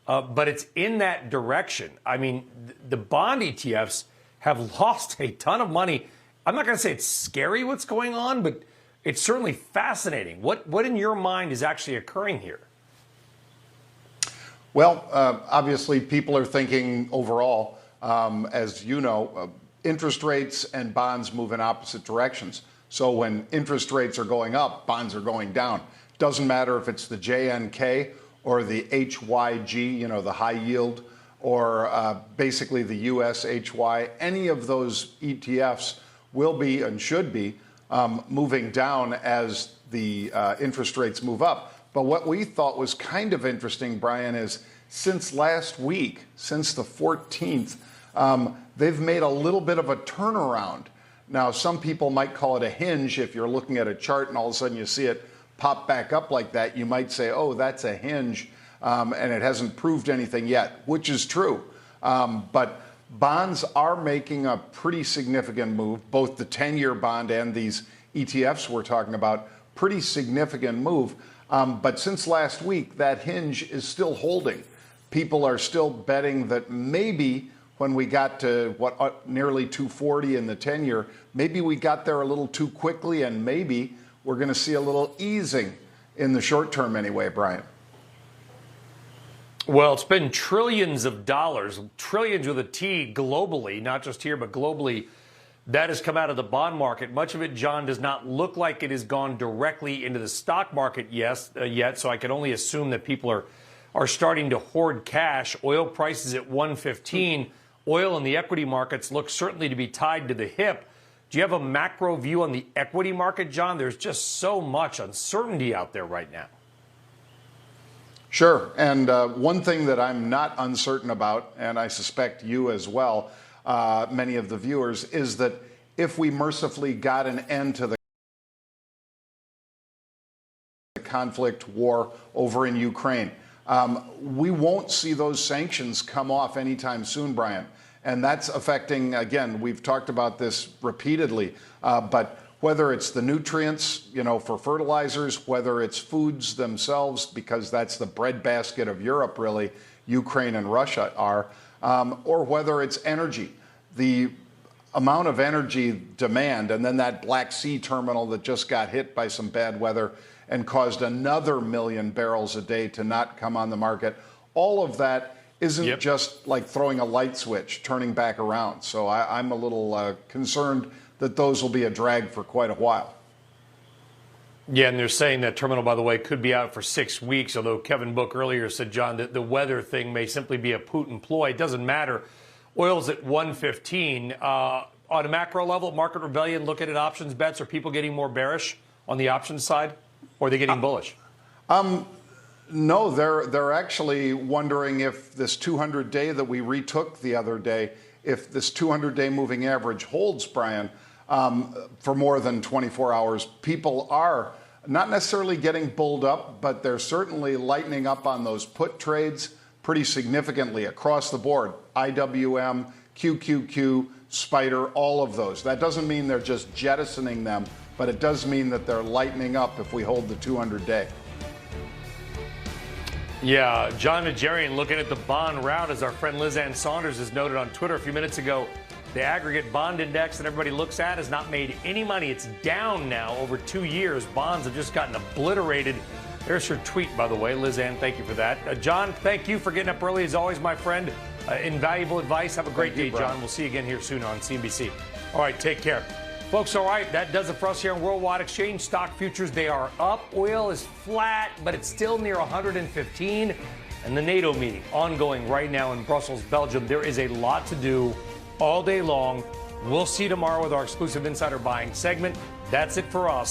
but it's in that direction. I mean, the bond ETFs have lost a ton of money. I'm not going to say it's scary what's going on, but it's certainly fascinating. What in your mind is actually occurring here? Well, obviously, people are thinking overall, as you know, interest rates and bonds move in opposite directions. So when interest rates are going up, bonds are going down. Doesn't matter if it's the JNK or the HYG, you know, the high yield, or basically the USHY. Any of those ETFs will be and should be moving down as the interest rates move up. But what we thought was kind of interesting, Brian, is since last week, since the 14th, they've made a little bit of a turnaround. Now, some people might call it a hinge. If you're looking at a chart and all of a sudden you see it pop back up like that, you might say, oh, that's a hinge, and it hasn't proved anything yet, which is true. But bonds are making a pretty significant move, both the 10-year bond and these ETFs we're talking about, pretty significant move. But since last week, that hinge is still holding. People are still betting that maybe when we got to nearly 240 in the 10-year, maybe we got there a little too quickly, and maybe we're going to see a little easing in the short term anyway, Brian. Well, it's been trillions of dollars, trillions with a T globally, not just here, but globally, that has come out of the bond market. Much of it, John, does not look like it has gone directly into the stock market yet, so I can only assume that people are starting to hoard cash. Oil prices at 115. Oil in the equity markets look certainly to be tied to the hip. Do you have a macro view on the equity market, John? There's just so much uncertainty out there right now. Sure. And one thing that I'm not uncertain about, and I suspect you as well, many of the viewers, is that if we mercifully got an end to the conflict war over in Ukraine, we won't see those sanctions come off anytime soon, Brian. And that's affecting, again, we've talked about this repeatedly, but whether it's the nutrients, you know, for fertilizers, whether it's foods themselves, because that's the breadbasket of Europe, really, Ukraine and Russia are, or whether it's energy, the amount of energy demand, and then that Black Sea terminal that just got hit by some bad weather and caused another 1 million barrels a day to not come on the market. All of that isn't just like throwing a light switch, turning back around. So I'm a little concerned that those will be a drag for quite a while. Yeah, and they're saying that terminal, by the way, could be out for 6 weeks, although Kevin Book earlier said, John, that the weather thing may simply be a Putin ploy. It doesn't matter. Oil's at 115. On a macro level, market rebellion, looking at options bets, are people getting more bearish on the options side, or are they getting bullish? No, they're actually wondering if this 200-day that we retook the other day, if this 200-day moving average holds, Brian, for more than 24 hours. People are not necessarily getting bulled up, but they're certainly lightening up on those put trades pretty significantly across the board. IWM, QQQ, Spider, all of those. That doesn't mean they're just jettisoning them, but it does mean that they're lightening up if we hold the 200-day. Yeah, John Najarian looking at the bond route, as our friend Liz Ann Saunders has noted on Twitter a few minutes ago. The aggregate bond index that everybody looks at has not made any money. It's down now over 2 years. Bonds have just gotten obliterated. There's her tweet, by the way. Liz Ann, thank you for that. John, thank you for getting up early, as always, my friend. Invaluable advice. Have a great day, John. We'll see you again here soon on CNBC. All right, take care. Folks, all right, that does it for us here on Worldwide Exchange. Stock futures, they are up. Oil is flat, but it's still near 115. And the NATO meeting ongoing right now in Brussels, Belgium. There is a lot to do all day long. We'll see you tomorrow with our exclusive insider buying segment. That's it for us.